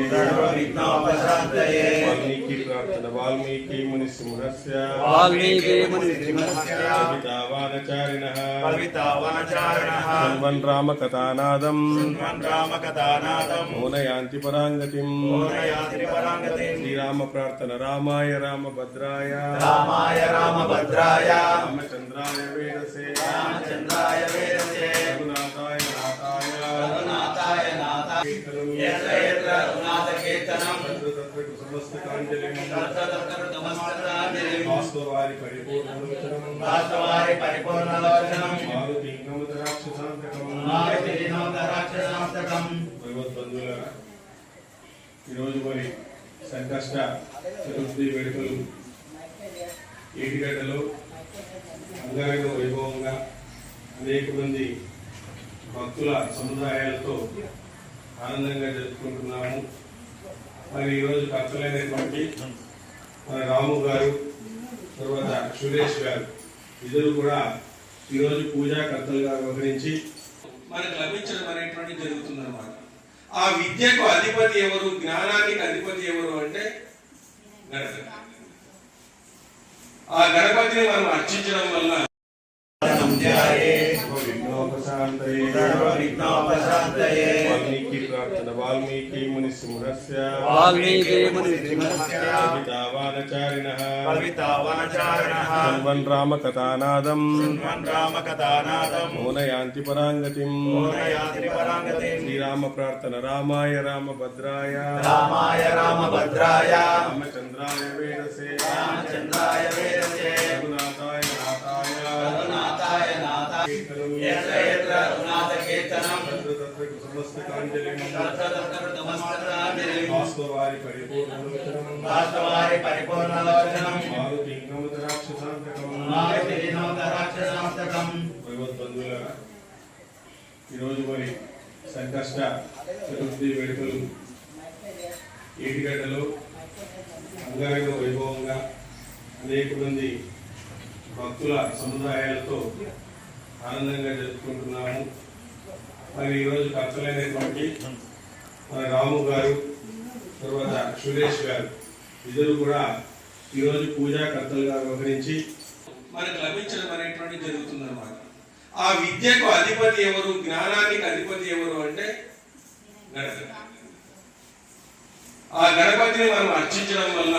सर्वविघ्नोपशान्तये वाल्मीकि प्रार्थना वाल्मीकि मुनिसिंहस्य कवितावानचारिणः शृण्वन् रामकथानादं मोनयान्ति पराङ्गतिं श्रीराम प्रार्थना रामाय रामभद्राय रामचन्द्राय वेदसे रघुनाथाय नाथाय वास्तवारि परिपूर्णलोचनं భగవద్బంధువులారా ఈరోజు మరి సంకష్ట చతుర్థి వేడుకలు ఏటిగడ్డలో అంగరంగ వైభవంగా అనేక మంది భక్తుల సముదాయాలతో ఆనందంగా జరుపుకుంటున్నాము. మరి ఈరోజు కర్తలైనటువంటి మన రాము గారు తర్వాత సురేష్ గారు ఇద్దరు కూడా ఈరోజు పూజా కర్తలుగా వ్యవహరించి మనకు లభించడం అనేటువంటి జరుగుతుంది అన్నమాట. ఆ విద్యకు అధిపతి ఎవరు, జ్ఞానానికి అధిపతి ఎవరు అంటే గణపతి. ఆ గణపతిని మనం అర్చించడం వల్ల वाल्मीकि प्रार्थना वाल्मीकि मुनिसिंहस्य कवितावानचारिणः शृण्वन् रामकथानादं मोनयान्ति पराङ्गतिं श्रीराम प्रार्थना रामाय रामभद्राय रामचन्द्राय वेदसे रघुनाथाय वास्तवारि परिपूर्णलोचनं భగవద్బంధువులారా ఈరోజు మరి సంకష్ట చతుర్థి వేడుకలు ఏటిగడ్డలో అంగరంగ వైభవంగా అనేక మంది భక్తుల సముదాయాలతో ఆనందంగా జరుపుకుంటున్నాము. మరి ఈరోజు కర్తలైనటువంటి మన రాము గారు తర్వాత సురేష్ గారు ఇద్దరు కూడా ఈరోజు పూజా కర్తలుగా వ్యవహరించి మనకు లభించడం అనేటువంటి జరుగుతుంది అన్నమాట. ఆ విద్యకు అధిపతి ఎవరు, జ్ఞానానికి అధిపతి ఎవరు అంటే గణపతి. ఆ గణపతిని మనం అర్చించడం వల్ల